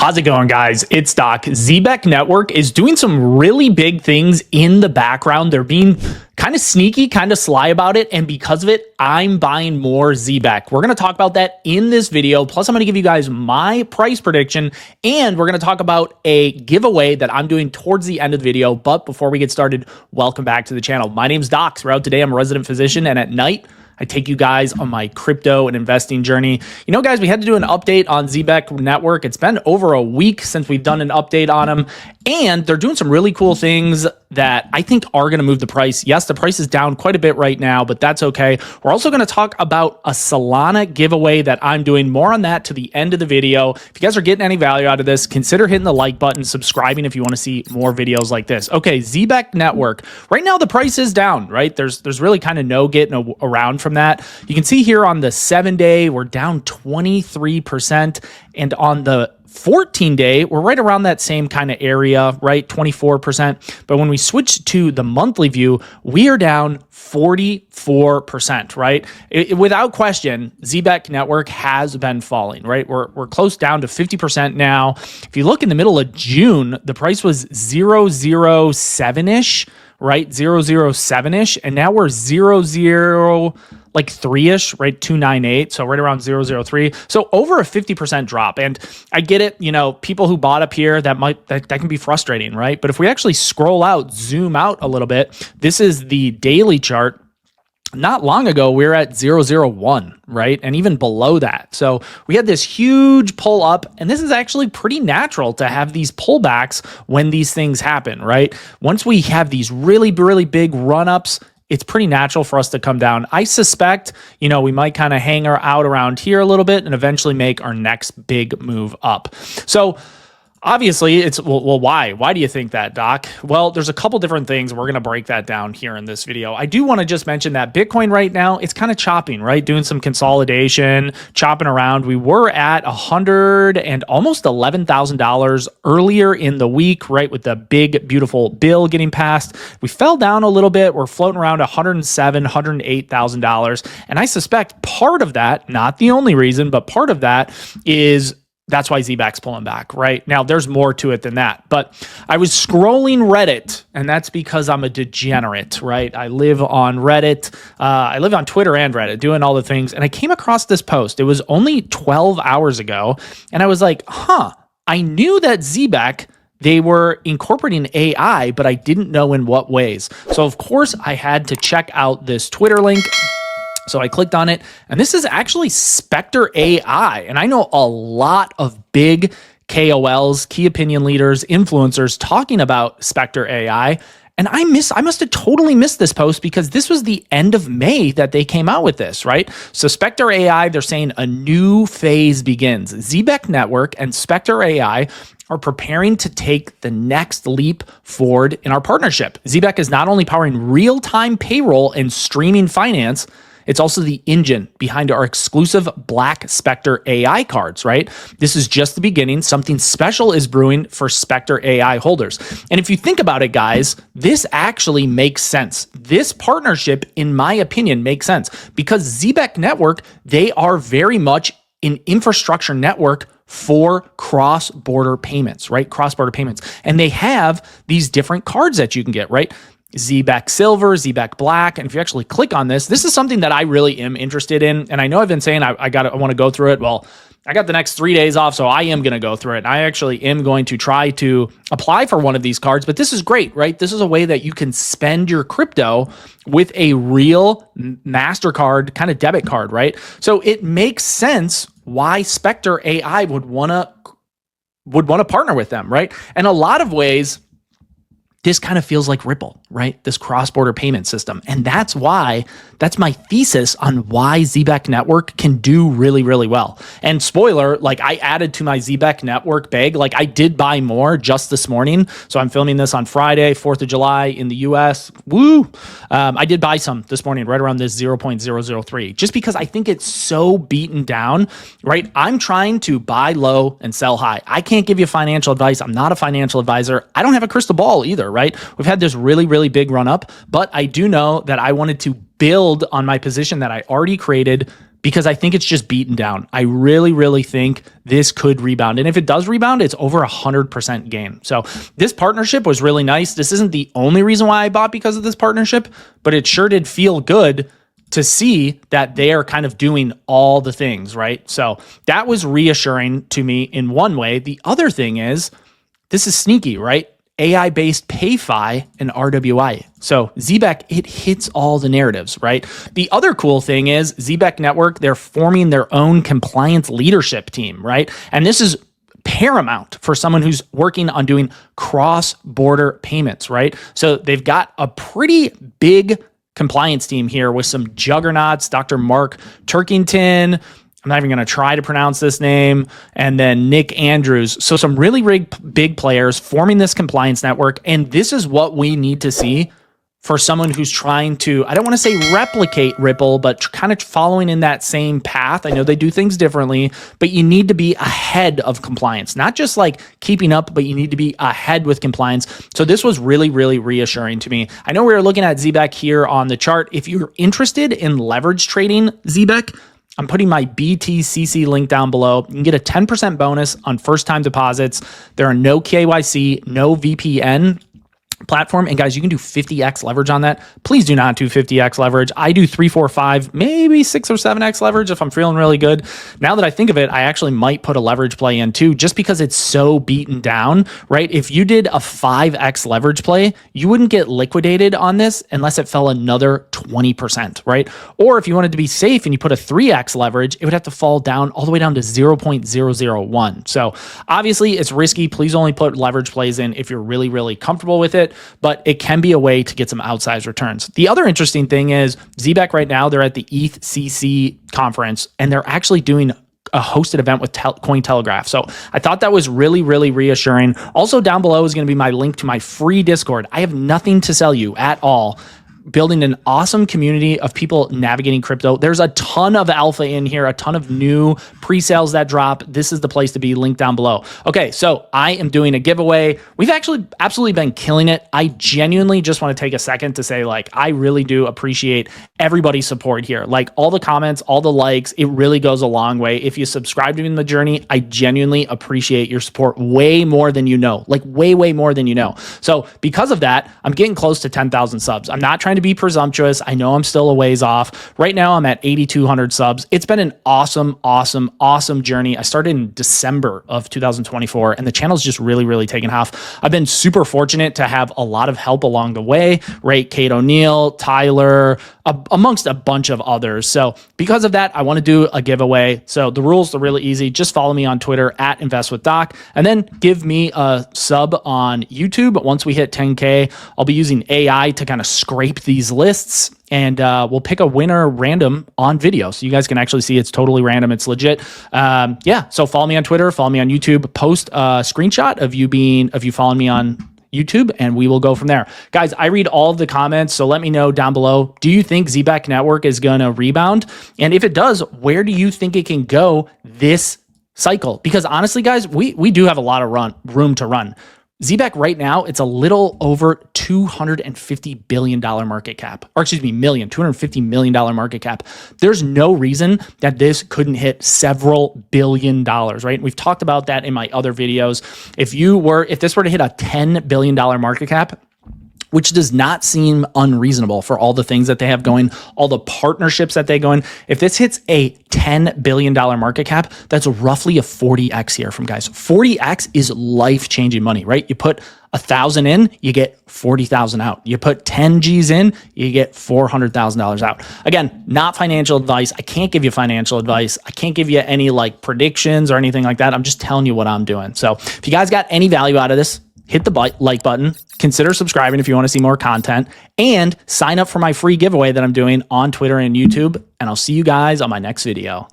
How's it going, guys? It's Doc. Zebec Network is doing some really big things in the background. They're being kind of sneaky, kind of sly about it. And because of it, I'm buying more Zebec. We're going to talk about that in this video. Plus, I'm going to give you guys my price prediction. And we're going to talk about a giveaway that I'm doing towards the end of the video. But before we get started, welcome back to the channel. My name's Doc. Throughout today, I'm a resident physician. And at night, I take you guys on my crypto and investing journey. You know, guys, we had to do an update on Zebec Network. It's been over a week since we've done an update on them, and they're doing some really cool things that I think are going to move the price. Yes, the price is down quite a bit right now, but that's okay. We're also going to talk about a Solana giveaway that I'm doing. More on that to the end of the video. If you guys are getting any value out of this, consider hitting the like button, subscribing if you want to see more videos like this. Okay, Zebec Network. Right now, the price is down, right? There's really kind of no getting around from that. You can see here on the 7-day, we're down 23%. And on the 14-day, we're right around that same kind of area, right? 24%. But when we switch to the monthly view, we are down 44%, right? Without question, Zebec Network has been falling, right? We're close down to 50% now. If you look in the middle of June, the price was 007-ish, right? 007-ish. And now we're 3-ish, right? 298. So right around 003. So over a 50% drop. And I get it, you know, people who bought up here, that can be frustrating, right? But if we actually scroll out, zoom out a little bit, this is the daily chart. Not long ago, we were at 001, right? And even below that. So we had this huge pull up, and this is actually pretty natural to have these pullbacks when these things happen, right? Once we have these really, really big run-ups, it's pretty natural for us to come down. I suspect, you know, we might kind of hang out around here a little bit and eventually make our next big move up. So obviously, it's, well, why? Why do you think that, Doc? Well, there's a couple different things. We're going to break that down here in this video. I do want to just mention that Bitcoin right now, it's kind of chopping, right? Doing some consolidation, chopping around. We were at $100 and almost $11,000 earlier in the week, right? With the big, beautiful bill getting passed. We fell down a little bit. We're floating around $107,000, $108,000. And I suspect part of that, not the only reason, but part of that is that's why Zebec's pulling back, right? Now, there's more to it than that. But I was scrolling Reddit, and that's because I'm a degenerate, right? I live on Reddit. I live on Twitter and Reddit, doing all the things. And I came across this post. It was only 12 hours ago. And I was like, I knew that Zebec, they were incorporating AI, but I didn't know in what ways. So, of course, I had to check out this Twitter link. So I clicked on it, and this is actually Spectre AI. And I know a lot of big KOLs, key opinion leaders, influencers talking about Spectre AI. And I must have totally missed this post because this was the end of May that they came out with this, right? So Spectre AI, they're saying a new phase begins. Zebec Network and Spectre AI are preparing to take the next leap forward in our partnership. Zebec is not only powering real-time payroll and streaming finance, it's also the engine behind our exclusive Black Spectre AI cards, right? This is just the beginning. Something special is brewing for Spectre AI holders. And if you think about it, guys, this actually makes sense. This partnership, in my opinion, makes sense because Zebec Network, they are very much an infrastructure network for cross-border payments, right? Cross-border payments. And they have these different cards that you can get, right? Zebec Silver, Zebec Black. And if you actually click on this, this is something that I really am interested in. And I know I've been saying I want to go through it. Well, I got the next 3 days off, so I am going to go through it. I actually am going to try to apply for one of these cards, but this is great, right? This is a way that you can spend your crypto with a real MasterCard kind of debit card, right? So it makes sense why Spectre AI would want to partner with them, right? And a lot of ways, this kind of feels like Ripple, right? This cross-border payment system. And that's my thesis on why Zebec Network can do really, really well. And spoiler, like I added to my Zebec Network bag, like I did buy more just this morning. So I'm filming this on Friday, 4th of July in the US. Woo! I did buy some this morning, right around this 0.003, just because I think it's so beaten down, right? I'm trying to buy low and sell high. I can't give you financial advice. I'm not a financial advisor. I don't have a crystal ball either, right? We've had this really, really big run up, but I do know that I wanted to build on my position that I already created because I think it's just beaten down. I really, really think this could rebound. And if it does rebound, it's over 100% gain. So this partnership was really nice. This isn't the only reason why I bought because of this partnership, but it sure did feel good to see that they are kind of doing all the things, right? So that was reassuring to me in one way. The other thing is, this is sneaky, right? AI-based PayFi and RWI. So Zebec, it hits all the narratives, right? The other cool thing is Zebec Network, they're forming their own compliance leadership team, right? And this is paramount for someone who's working on doing cross-border payments, right? So they've got a pretty big compliance team here with some juggernauts, Dr. Mark Turkington, I'm not even going to try to pronounce this name, and then Nick Andrews. So some really big players forming this compliance network. And this is what we need to see for someone who's trying to, I don't want to say replicate Ripple, but kind of following in that same path. I know they do things differently, but you need to be ahead of compliance, not just like keeping up, but you need to be ahead with compliance. So this was really, really reassuring to me. I know we were looking at Zebec here on the chart. If you're interested in leverage trading Zebec, I'm putting my BTCC link down below. You can get a 10% bonus on first-time deposits. There are no KYC, no VPN platform. And guys, you can do 50x leverage on that. Please do not do 50x leverage. I do 3, 4, 5, maybe 6 or 7x leverage if I'm feeling really good. Now that I think of it, I actually might put a leverage play in too, just because it's so beaten down, right? If you did a 5x leverage play, you wouldn't get liquidated on this unless it fell another 20%, right? Or if you wanted to be safe and you put a 3x leverage, it would have to fall down all the way down to 0.001. So obviously it's risky. Please only put leverage plays in if you're really, really comfortable with it, but it can be a way to get some outsized returns. The other interesting thing is Zebec right now, they're at the ETHCC conference and they're actually doing a hosted event with Cointelegraph. So I thought that was really, really reassuring. Also down below is going to be my link to my free Discord. I have nothing to sell you at all. Building an awesome community of people navigating crypto. There's a ton of alpha in here, a ton of new pre-sales that drop. This is the place to be, linked down below. Okay, so I am doing a giveaway. We've actually absolutely been killing it. I genuinely just want to take a second to say, like, I really do appreciate everybody's support here. Like all the comments, all the likes, it really goes a long way. If you subscribe to me in the journey, I genuinely appreciate your support way more than you know, like way, way more than you know. So because of that, I'm getting close to 10,000 subs. I'm not trying to be presumptuous. I know I'm still a ways off. Right now, I'm at 8,200 subs. It's been an awesome, awesome, awesome journey. I started in December of 2024, and the channel's just really, really taken off. I've been super fortunate to have a lot of help along the way, right? Kate O'Neill, Tyler, amongst a bunch of others. So because of that, I want to do a giveaway. So the rules are really easy. Just follow me on Twitter at InvestWithDoc, and then give me a sub on YouTube. Once we hit 10K, I'll be using AI to kind of scrape these lists, and we'll pick a winner random on video. So you guys can actually see it's totally random. It's legit. Yeah. So follow me on Twitter, follow me on YouTube, post a screenshot of you following me on YouTube, and we will go from there. Guys, I read all of the comments, so let me know down below. Do you think Zebec Network is going to rebound? And if it does, where do you think it can go this cycle? Because honestly, guys, we do have a lot of room to run. Zebec right now, it's a little over $250 billion market cap, or excuse me, $250 million market cap. There's no reason that this couldn't hit several billion dollars, right? We've talked about that in my other videos. If this were to hit a $10 billion market cap, which does not seem unreasonable for all the things that they have going, all the partnerships that they go in. If this hits a $10 billion market cap, that's roughly a 40x here from guys. 40x is life-changing money, right? You put 1,000 in, you get 40,000 out. You put 10 G's in, you get $400,000 out. Again, not financial advice. I can't give you financial advice. I can't give you any like predictions or anything like that. I'm just telling you what I'm doing. So if you guys got any value out of this, hit the like button, consider subscribing if you want to see more content, and sign up for my free giveaway that I'm doing on Twitter and YouTube. And I'll see you guys on my next video.